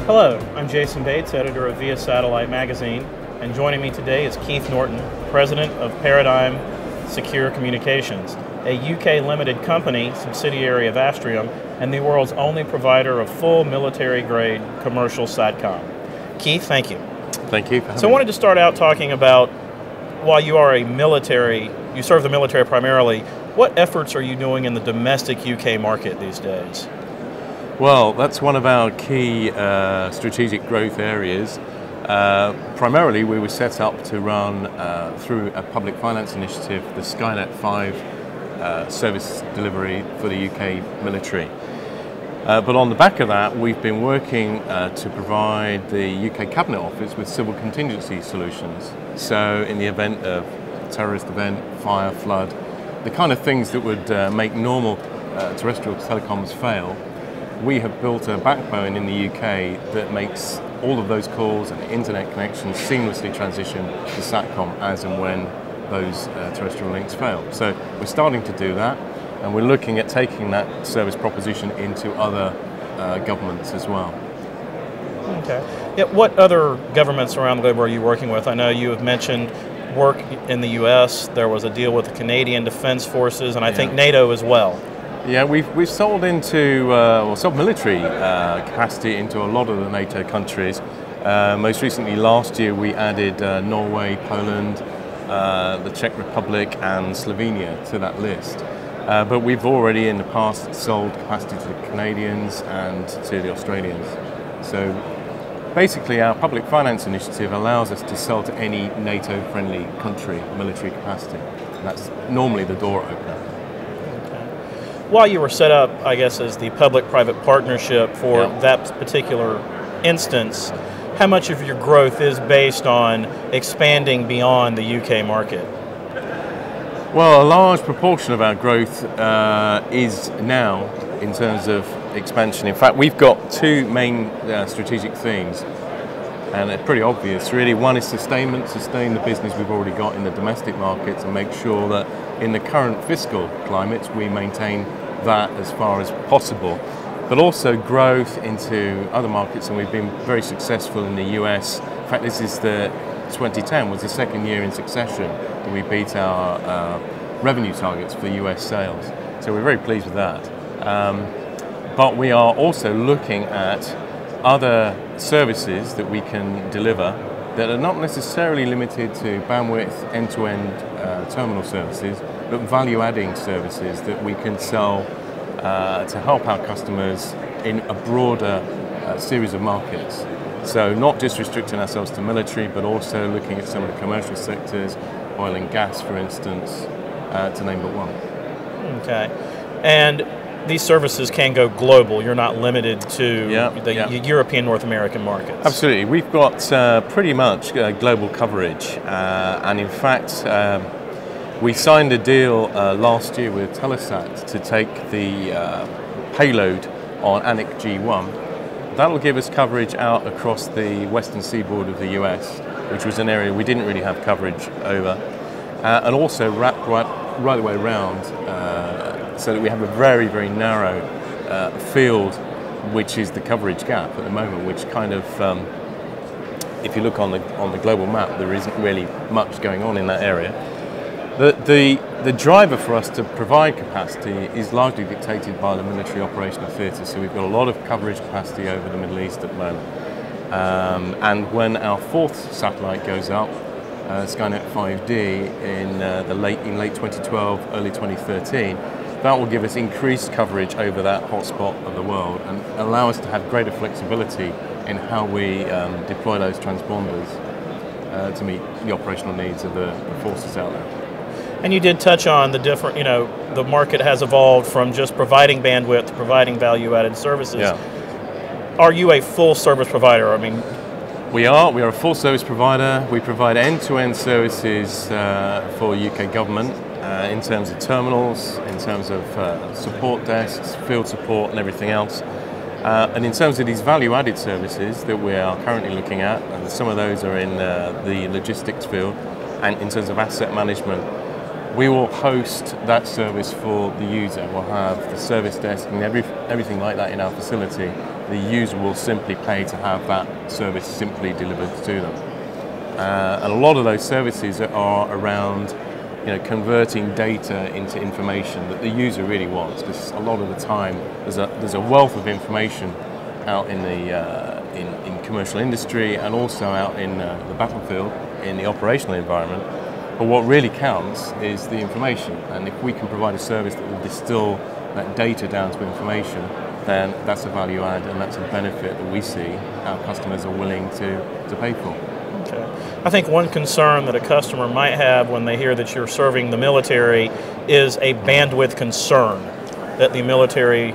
Hello, I'm Jason Bates, editor of Via Satellite Magazine, and joining me today is Keith Norton, president of Paradigm Secure Communications, a UK limited company, subsidiary of Astrium, and the world's only provider of full military-grade commercial SATCOM. Keith, thank you. Thank you for having So I wanted me. to start out talking about, while you are a military, you serve the military primarily, what efforts are you doing in the domestic UK market these days? Well, that's one of our key strategic growth areas. Primarily, we were set up to run through a public finance initiative, the Skynet 5 service delivery for the UK military. But on the back of that, we've been working to provide the UK Cabinet Office with civil contingency solutions. So in the event of terrorist event, fire, flood, the kind of things that would make normal terrestrial telecoms fail, we have built a backbone in the UK that makes all of those calls and internet connections seamlessly transition to SATCOM as and when those terrestrial links fail. So we're starting to do that, and we're looking at taking that service proposition into other governments as well. Okay. Yeah, what other governments around the globe are you working with? I know you have mentioned work in the US, there was a deal with the Canadian Defense Forces, and I think NATO as well. Yeah, we've sold into, sold military capacity into a lot of the NATO countries. Most recently last year we added Norway, Poland, the Czech Republic and Slovenia to that list. But we've already in the past sold capacity to the Canadians and to the Australians. So basically our public finance initiative allows us to sell to any NATO-friendly country military capacity. And that's normally the door opener. While you were set up, I guess, as the public-private partnership for that particular instance, how much of your growth is based on expanding beyond the UK market? Well, a large proportion of our growth is now in terms of expansion. In fact, we've got two main strategic themes, and they're pretty obvious, really. One is sustainment, sustain the business we've already got in the domestic markets and make sure that in the current fiscal climate we maintain that as far as possible, but also growth into other markets, and we've been very successful in the US. In fact, this is 2010 was the second year in succession that we beat our revenue targets for US sales. So we're very pleased with that. But we are also looking at other services that we can deliver that are not necessarily limited to bandwidth, end-to-end terminal services, but value-adding services that we can sell to help our customers in a broader series of markets. So not just restricting ourselves to military, but also looking at some of the commercial sectors, oil and gas, for instance, to name but one. Okay. And these services can go global. You're not limited to the European, North American markets. Absolutely. We've got pretty much global coverage. And in fact, we signed a deal last year with Telesat to take the payload on Anik G1. That will give us coverage out across the western seaboard of the US, which was an area we didn't really have coverage over. And also wrap right the way around so that we have a very, very narrow field, which is the coverage gap at the moment, which kind of, if you look on the global map, there isn't really much going on in that area. The driver for us to provide capacity is largely dictated by the military operational theatre, so we've got a lot of coverage capacity over the Middle East at the moment. And when our fourth satellite goes up, Skynet 5D in late 2012, early 2013, that will give us increased coverage over that hotspot of the world and allow us to have greater flexibility in how we deploy those transponders to meet the operational needs of the forces out there. And you did touch on the different, the market has evolved from just providing bandwidth to providing value-added services. Yeah. Are you a full service provider? I mean, we are a full service provider. We provide end-to-end services for UK government in terms of terminals, in terms of support desks, field support and everything else. And in terms of these value-added services that we are currently looking at, and some of those are in the logistics field, and in terms of asset management, we will host that service for the user. We'll have the service desk and everything like that in our facility, the user will simply pay to have that service simply delivered to them. And a lot of those services are around converting data into information that the user really wants, because a lot of the time there's a wealth of information out in the in commercial industry and also out in the battlefield, in the operational environment. But what really counts is the information, and if we can provide a service that will distill that data down to information, then that's a value add and that's a benefit that we see our customers are willing to pay for. Okay. I think one concern that a customer might have when they hear that you're serving the military is a bandwidth concern, that the military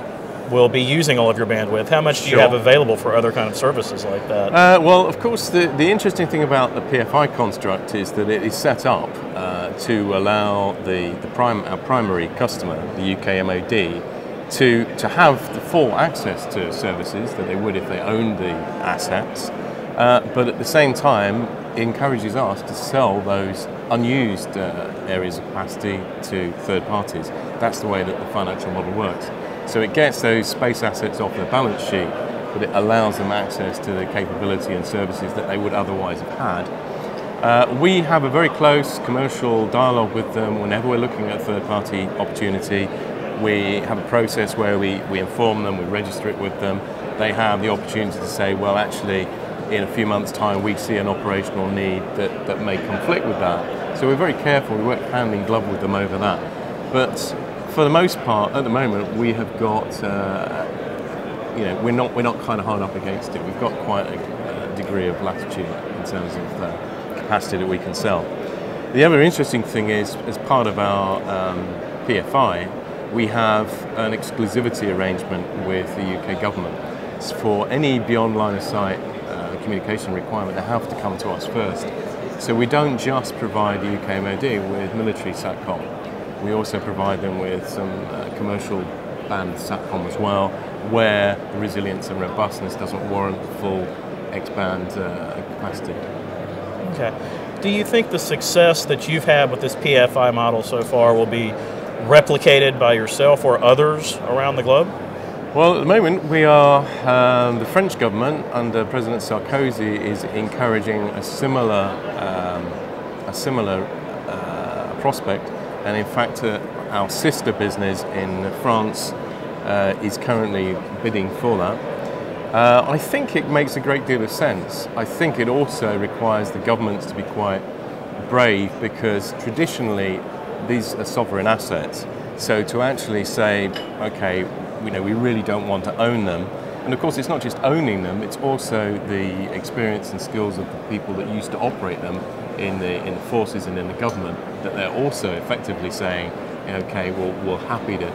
will be using all of your bandwidth. How much do you have available for other kind of services like that? Well, of course, the interesting thing about the PFI construct is that it is set up to allow our primary customer, the UK MOD, to have the full access to services that they would if they owned the assets, but at the same time encourages us to sell those unused areas of capacity to third parties. That's the way that the financial model works. So it gets those space assets off their balance sheet, but it allows them access to the capability and services that they would otherwise have had. We have a very close commercial dialogue with them whenever we're looking at a third-party opportunity. We have a process where we inform them, we register it with them. They have the opportunity to say, well, actually, in a few months' time, we see an operational need that may conflict with that. So we're very careful, we work hand in glove with them over that. But for the most part, at the moment, we have got, we're not kind of hard up against it. We've got quite a degree of latitude in terms of the capacity that we can sell. The other interesting thing is, as part of our PFI, we have an exclusivity arrangement with the UK government. For any beyond line of sight communication requirement, they have to come to us first. So we don't just provide the UK MOD with military SATCOM. We also provide them with some commercial band SATCOM as well, where the resilience and robustness doesn't warrant the full X-band capacity. Okay. Do you think the success that you've had with this PFI model so far will be replicated by yourself or others around the globe? Well, at the moment we are, the French government under President Sarkozy is encouraging a similar prospect, and in fact our sister business in France is currently bidding for that. I think it makes a great deal of sense. I think it also requires the governments to be quite brave, because traditionally these are sovereign assets. So to actually say, okay, we really don't want to own them. And of course, it's not just owning them, it's also the experience and skills of the people that used to operate them in the forces and in the government, that they're also effectively saying, okay, well, we're happy to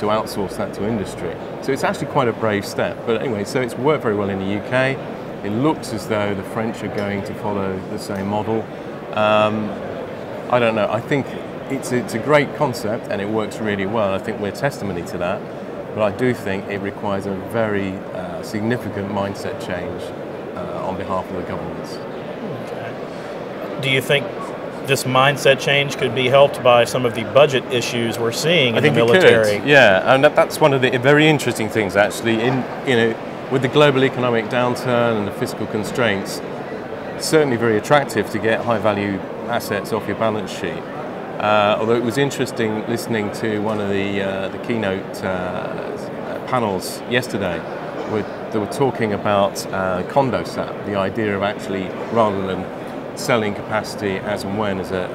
outsource that to industry. So it's actually quite a brave step. But anyway, so it's worked very well in the UK. It looks as though the French are going to follow the same model. I don't know. I think it's a great concept and it works really well. I think we're testimony to that. But I do think it requires a very significant mindset change on behalf of the governments. Okay. Do you think this mindset change could be helped by some of the budget issues we're seeing in the military? I think it could, yeah, and that's one of the very interesting things actually. With the global economic downturn and the fiscal constraints, it's certainly very attractive to get high-value assets off your balance sheet. Although it was interesting listening to one of the keynote panels yesterday, where they were talking about Condosat, the idea of actually, rather than selling capacity as and when as a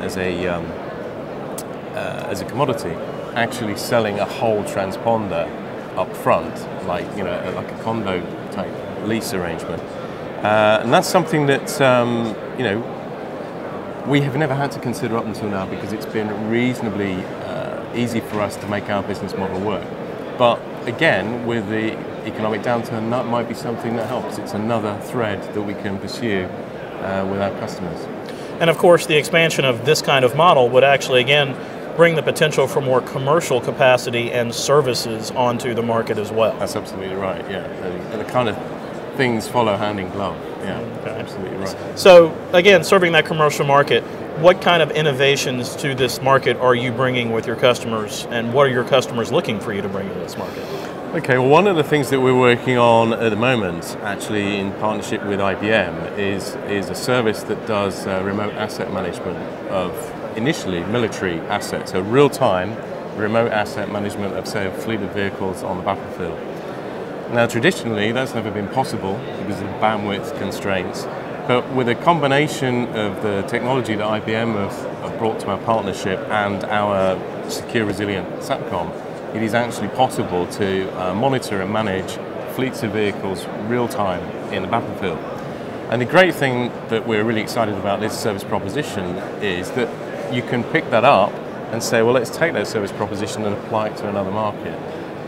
commodity, actually selling a whole transponder up front, like a condo type lease arrangement, and that's something that we have never had to consider up until now, because it's been reasonably easy for us to make our business model work. But again, with the economic downturn, that might be something that helps. It's another thread that we can pursue with our customers. And of course, the expansion of this kind of model would actually, again, bring the potential for more commercial capacity and services onto the market as well. That's absolutely right, yeah. And the kind of things follow hand in glove. Yeah, okay. Absolutely right. So again, serving that commercial market, what kind of innovations to this market are you bringing with your customers, and what are your customers looking for you to bring to this market? Okay, well, one of the things that we're working on at the moment, actually in partnership with IBM, is a service that does remote asset management of initially military assets, so real-time remote asset management of, say, a fleet of vehicles on the battlefield. Now, traditionally, that's never been possible because of bandwidth constraints, but with a combination of the technology that IBM have brought to our partnership and our secure, resilient SATCOM, it is actually possible to monitor and manage fleets of vehicles real-time in the battlefield. And the great thing that we're really excited about this service proposition is that you can pick that up and say, well, let's take that service proposition and apply it to another market.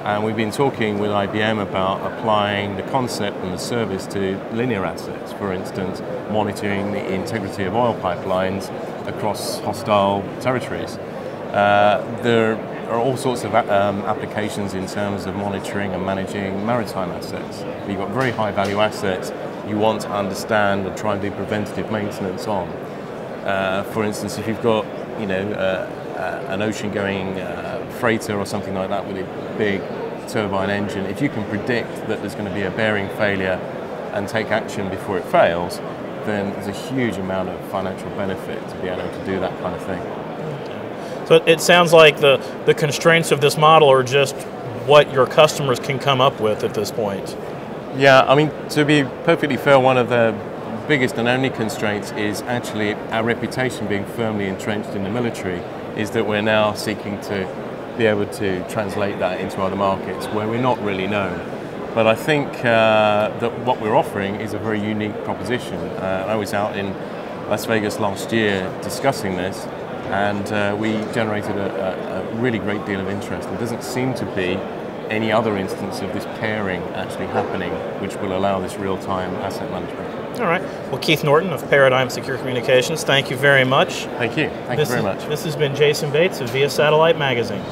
And we've been talking with IBM about applying the concept and the service to linear assets, for instance, monitoring the integrity of oil pipelines across hostile territories. There are all sorts of applications in terms of monitoring and managing maritime assets. You've got very high value assets you want to understand and try and do preventative maintenance on. For instance, if you've got an ocean-going freighter or something like that with a big turbine engine, if you can predict that there's going to be a bearing failure and take action before it fails, then there's a huge amount of financial benefit to be able to do that kind of thing. So it sounds like the constraints of this model are just what your customers can come up with at this point. Yeah, I mean, to be perfectly fair, one of the biggest and only constraints is actually our reputation being firmly entrenched in the military, is that we're now seeking to be able to translate that into other markets where we're not really known. But I think that what we're offering is a very unique proposition. I was out in Las Vegas last year discussing this, and we generated a really great deal of interest. There doesn't seem to be any other instance of this pairing actually happening, which will allow this real-time asset management. All right. Well, Keith Norton of Paradigm Secure Communications, thank you very much. Thank you. Thank you very much. This has been Jason Bates of Via Satellite Magazine.